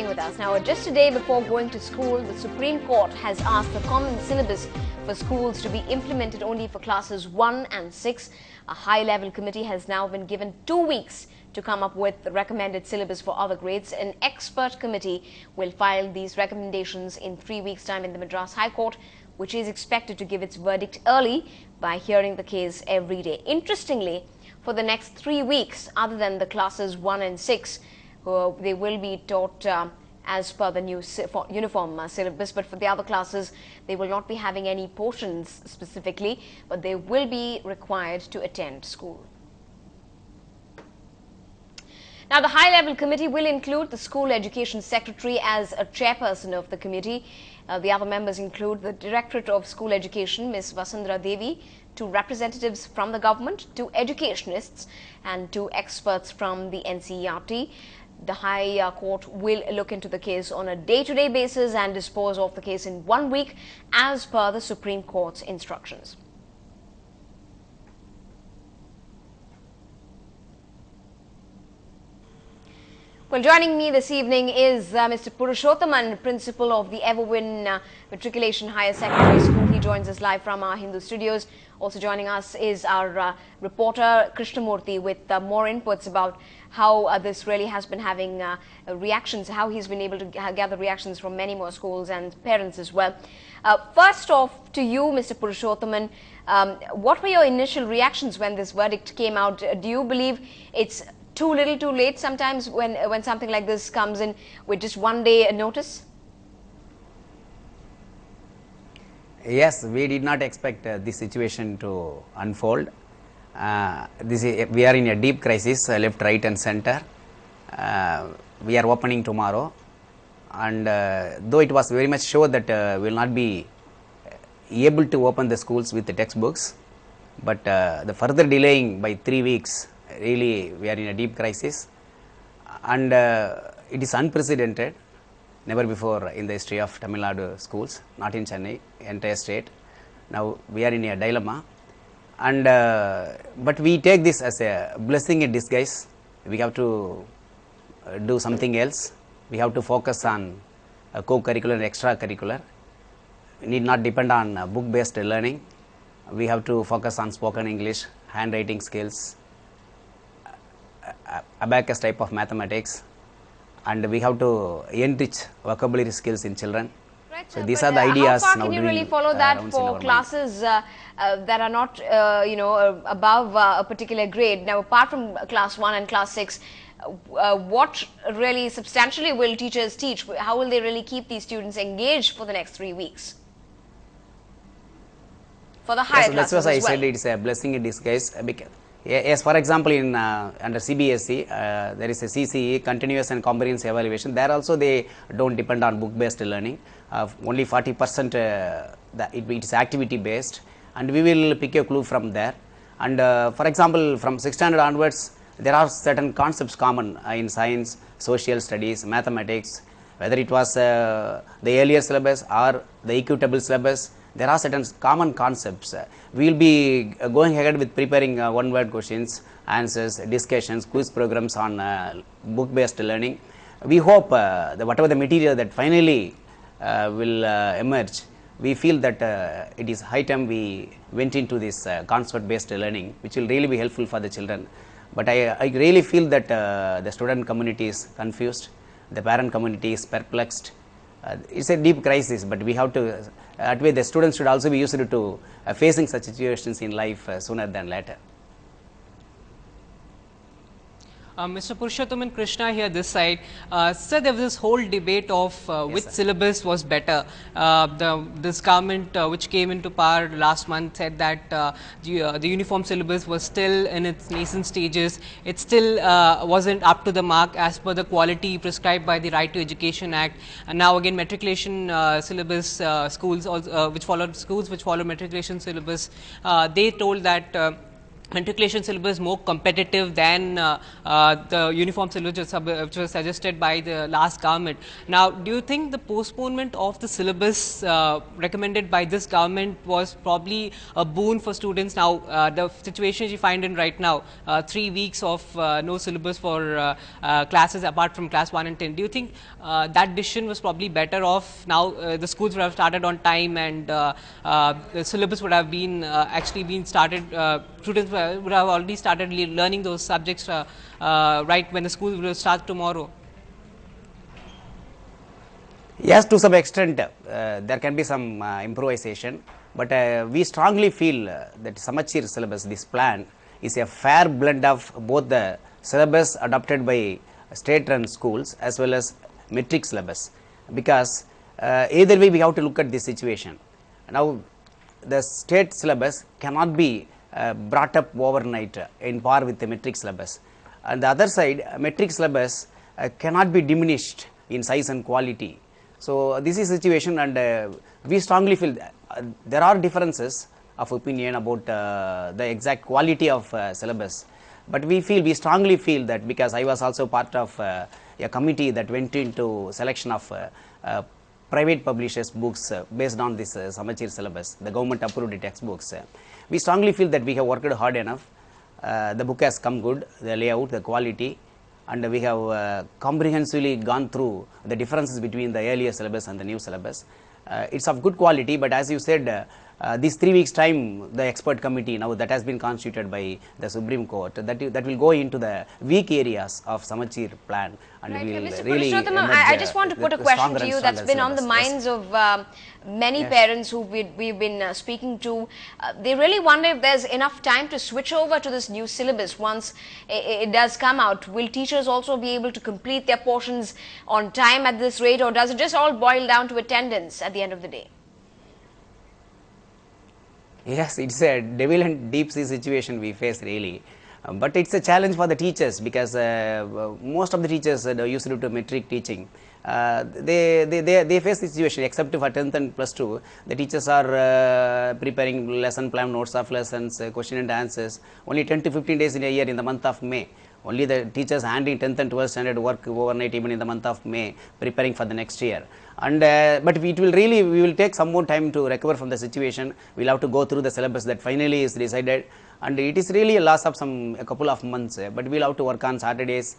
remain with us. Now, just a day before going to school, the Supreme Court has asked the common syllabus for schools to be implemented only for classes 1 and 6. A high-level committee has now been given 2 weeks to come up with the recommended syllabus for other grades. An expert committee will file these recommendations in 3 weeks' time in the Madras High Court, which is expected to give its verdict early by hearing the case every day. Interestingly, for the next 3 weeks, other than the classes 1 and 6, they will be taught as per the new uniform syllabus, but for the other classes, they will not be having any portions specifically, but they will be required to attend school. Now, the high-level committee will include the School Education Secretary as a chairperson of the committee. The other members include the Directorate of School Education, Ms. Vasundhara Devi, 2 representatives from the government, 2 educationists and 2 experts from the NCERT. The High Court will look into the case on a day-to-day basis and dispose of the case in 1 week as per the Supreme Court's instructions. Well, joining me this evening is Mr. Purushothaman, principal of the Everwin Matriculation Higher Secondary School. He joins us live from our Hindu studios. Also joining us is our reporter Krishnamurthy with more inputs about how this really has been having reactions, how he's been able to gather reactions from many more schools and parents as well. First off, to you, Mr. Purushothaman, what were your initial reactions when this verdict came out? Do you believe it's too little too late sometimes when something like this comes in with just 1 day notice? Yes, we did not expect this situation to unfold. We are in a deep crisis, left, right and center. We are opening tomorrow, and though it was very much sure that we will not be able to open the schools with the textbooks, but the further delaying by 3 weeks, really we are in a deep crisis, and it is unprecedented. Never before in the history of Tamil Nadu schools, not in Chennai, entire state. Now we are in a dilemma, and but we take this as a blessing in disguise. We have to do something else. We have to focus on co-curricular and extracurricular. We need not depend on book-based learning. We have to focus on spoken English, handwriting skills, abacus type of mathematics, and we have to enrich vocabulary skills in children. Right, so these are the ideas. How far can you really follow that for classes that are not above a particular grade? Now, apart from class 1 and class 6, what really substantially will teachers teach? How will they really keep these students engaged for the next 3 weeks? For the higher classes that's what I as well. said, it's a blessing in disguise. Yes, for example, in under CBSE, there is a CCE, continuous and comprehensive evaluation. There also they don't depend on book-based learning. Only 40% it is activity-based, and we will pick a clue from there. And for example, from 6th standard onwards, there are certain concepts common in science, social studies, mathematics. Whether it was the earlier syllabus or the equitable syllabus, there are certain common concepts. We will be going ahead with preparing one-word questions, answers, discussions, quiz programs on book-based learning. We hope that whatever the material that finally will emerge, we feel that it is high time we went into this concept-based learning, which will really be helpful for the children. But I really feel that the student community is confused, the parent community is perplexed. It's a deep crisis, but we have to, that way the students should also be used to facing such situations in life sooner than later. Mr. Purushothaman, Krishna here this side. Sir, there was this whole debate of which syllabus was better. This government which came into power last month said that the uniform syllabus was still in its nascent stages. It still wasn't up to the mark as per the quality prescribed by the Right to Education Act. And now again matriculation syllabus schools which follow matriculation syllabus, they told that matriculation syllabus more competitive than the uniform syllabus which was suggested by the last government. Now, do you think the postponement of the syllabus recommended by this government was probably a boon for students? Now, the situation you find in right now, 3 weeks of no syllabus for classes apart from class 1 and 10. Do you think that decision was probably better off? Now, the schools would have started on time and the syllabus would have been actually been started, students would have already started learning those subjects right when the school will start tomorrow. Yes, to some extent there can be some improvisation, but we strongly feel that Samachir syllabus, this plan, is a fair blend of both the syllabus adopted by state-run schools as well as metric syllabus, because either way we have to look at this situation. Now, the state syllabus cannot be brought up overnight in par with the metric syllabus. On the other side, metric syllabus cannot be diminished in size and quality. So, this is the situation, and we strongly feel there are differences of opinion about the exact quality of syllabus, but we strongly feel that, because I was also part of a committee that went into selection of private publishers books based on this Samachir syllabus, the government approved textbooks. We strongly feel that we have worked hard enough. The book has come good, the layout, the quality, and we have comprehensively gone through the differences between the earlier syllabus and the new syllabus. It's of good quality, but as you said, this 3 weeks time, the expert committee now that has been constituted by the Supreme Court, that will go into the weak areas of Samachir plan, and right, will Mr. really I just want to put a question to you that's been on the minds of many parents who we've been speaking to. They really wonder if there's enough time to switch over to this new syllabus once it does come out. Will teachers also be able to complete their portions on time at this rate, or does it just all boil down to attendance at the end of the day? Yes, it's a devil and deep sea situation we face really, but it's a challenge for the teachers, because most of the teachers used to do metric teaching. They face the situation, except for 10th and plus 2. The teachers are preparing lesson plan, notes of lessons, question and answers, only 10 to 15 days in a year in the month of May. Only the teachers handling 10th and 12th standard work overnight even in the month of May, preparing for the next year. And but we will take some more time to recover from the situation. We will have to go through the syllabus that finally is decided, and it is really a loss of a couple of months, but we will have to work on Saturdays,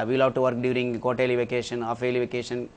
we will have to work during quarterly vacation, half-yearly vacation.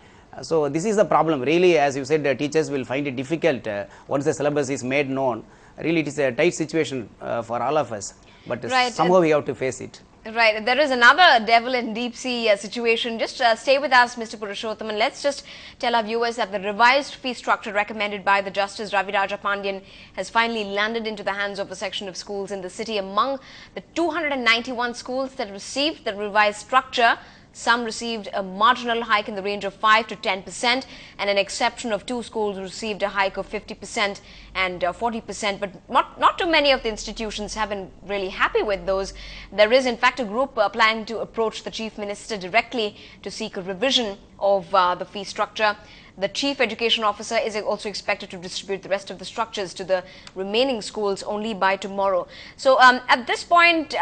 So this is the problem really. As you said, teachers will find it difficult once the syllabus is made known. Really, it is a tight situation for all of us, but right, somehow we have to face it. Right. There is another devil in deep sea situation. Just stay with us, Mr. Purushottam, and let's just tell our viewers that the revised fee structure recommended by the Justice Ravi Pandian has finally landed into the hands of a section of schools in the city. Among the 291 schools that received the revised structure, some received a marginal hike in the range of 5 to 10%, and an exception of 2 schools received a hike of 50% and 40%. But not too many of the institutions have been really happy with those. There is in fact a group planning to approach the Chief Minister directly to seek a revision of the fee structure. The Chief Education Officer is also expected to distribute the rest of the structures to the remaining schools only by tomorrow. So at this point,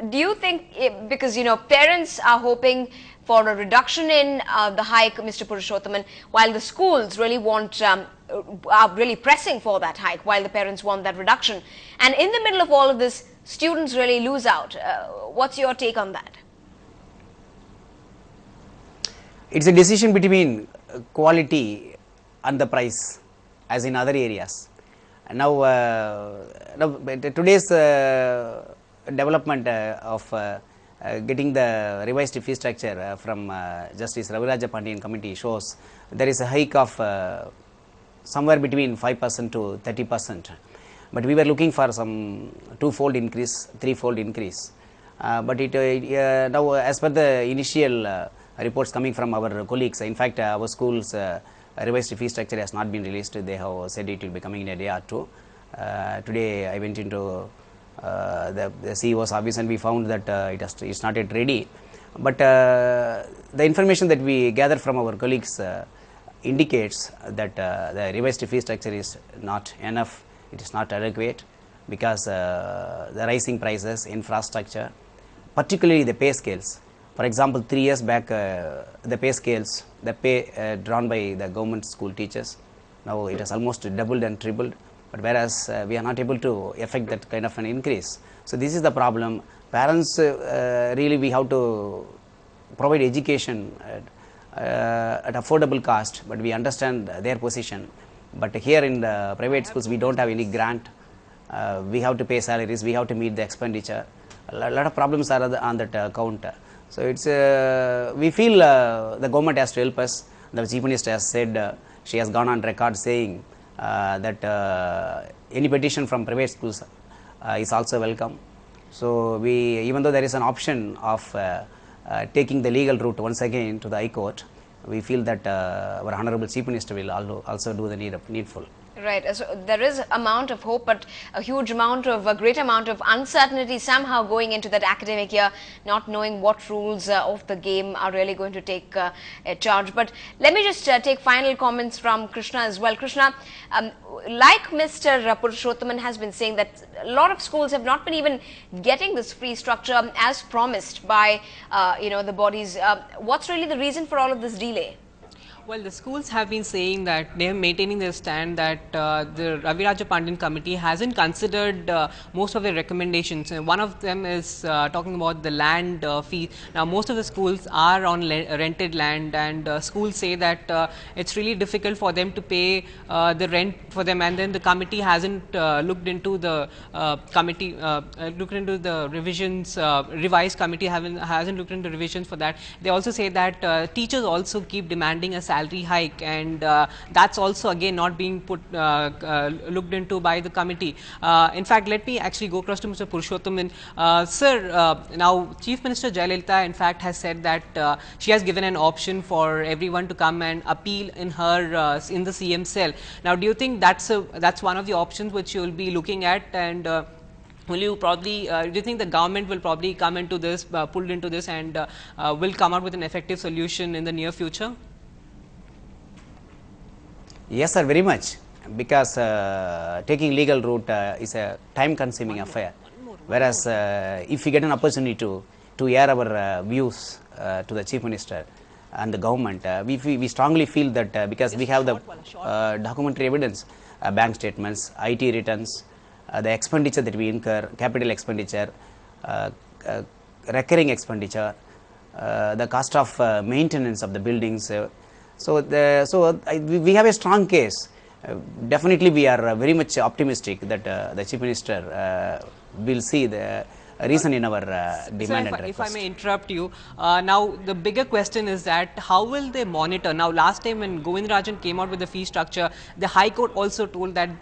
do you think, because parents are hoping for a reduction in the hike, Mr. Purushottam, while the schools really are really pressing for that hike, while the parents want that reduction, and in the middle of all of this, students really lose out. What's your take on that? It's a decision between quality and the price, as in other areas. Now, today's development of getting the revised fee structure from Justice Ravi Pandian committee shows there is a hike of somewhere between 5% to 30%. But we were looking for some 2-fold increase, 3-fold increase. But now, as per the initial reports coming from our colleagues, in fact, our school's revised fee structure has not been released. They have said it will be coming in a day or two. Today, I went into the CEO's office and we found that it's not yet ready. But the information that we gather from our colleagues indicates that the revised fee structure is not enough. It is not adequate. because the rising prices, infrastructure, particularly the pay scales. For example, 3 years back, the pay scales, the pay drawn by the government school teachers, now it has almost doubled and tripled, but whereas we are not able to effect that kind of an increase. So this is the problem. Parents, really we have to provide education at affordable cost, but we understand their position. But here in the private schools, we don't have any grant. We have to pay salaries, we have to meet the expenditure. A lot of problems are on that account. So it's we feel the government has to help us. The Chief Minister has said, she has gone on record saying that any petition from private schools is also welcome. So we, even though there is an option of taking the legal route once again to the High Court, we feel that our Honorable Chief Minister will also do the needful. Right. So there is amount of hope, but a huge amount of, a great amount of uncertainty somehow going into that academic year, not knowing what rules of the game are really going to take a charge. But let me just take final comments from Krishna as well. Krishna, like Mr. Purushothaman has been saying, that a lot of schools have not been even getting this free structure as promised by the bodies. What's really the reason for all of this delay? Well, the schools have been saying that they are maintaining their stand that the Ravi Pandian committee hasn't considered most of their recommendations. And one of them is talking about the land fee. Now, most of the schools are on rented land, and schools say that it's really difficult for them to pay the rent for them. And then the committee hasn't looked into the revisions. Revised committee hasn't looked into revisions for that. They also say that teachers also keep demanding a salary hike, and that's also again not being looked into by the committee. In fact, let me actually go across to Mr. Purushothaman. Sir, now Chief Minister Jayalalitha in fact has said that she has given an option for everyone to come and appeal in in the CM cell. Now, do you think that's one of the options which you will be looking at, and will you probably, do you think the government will probably come into this, pulled into this, and will come out with an effective solution in the near future? Yes, sir, very much, because taking legal route is a time-consuming affair. Whereas if we get an opportunity to air our views to the Chief Minister and the government, we strongly feel that because we have the documentary evidence, bank statements, IT returns, the expenditure that we incur, capital expenditure, recurring expenditure, the cost of maintenance of the buildings. So we have a strong case. Definitely, we are very much optimistic that the Chief Minister will see the reason in our demand and request. If I may interrupt you, now the bigger question is that how will they monitor? Now, last time when Govindarajan came out with the fee structure, the High Court also told that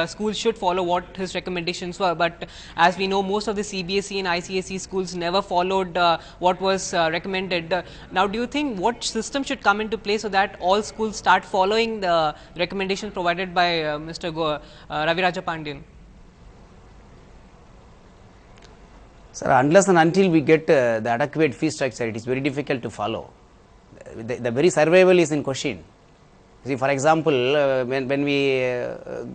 schools should follow what his recommendations were. But as we know, most of the CBSE and ICSE schools never followed what was recommended. Now, do you think what system should come into play so that all schools start following the recommendations provided by Mr. Ravi Pandian? Sir, unless and until we get the adequate fee structure, it is very difficult to follow. The very survival is in question. See, for example, when we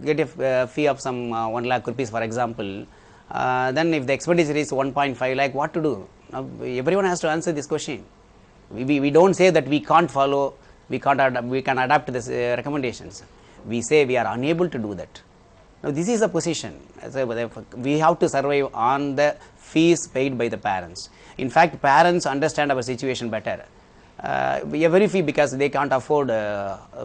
get a fee of some 1 lakh rupees, for example, then if the expenditure is 1.5 lakh, what to do? Now, everyone has to answer this question. We don't say that we can't follow, we can adapt this recommendations. We say we are unable to do that. Now, this is a position. We have to survive on the fees paid by the parents. In fact, parents understand our situation better. We are very few because they can't afford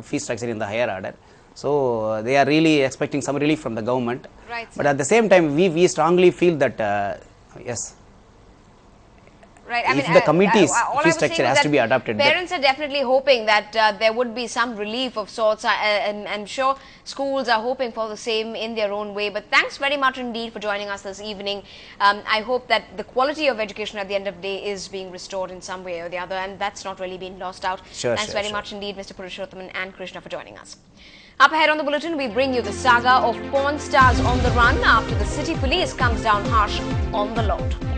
fee structure in the higher order. So they are really expecting some relief from the government. Right. But at the same time, we strongly feel that yes. Right. If the committee's fee structure has to be adopted. Parents are definitely hoping that there would be some relief of sorts. I'm sure schools are hoping for the same in their own way. But thanks very much indeed for joining us this evening. I hope that the quality of education at the end of the day is being restored in some way or the other, and that's not really been lost out. Thanks very much indeed, Mr. Purushothaman and Krishna, for joining us. Up ahead on the bulletin, we bring you the saga of porn stars on the run after the city police comes down harsh on the lot.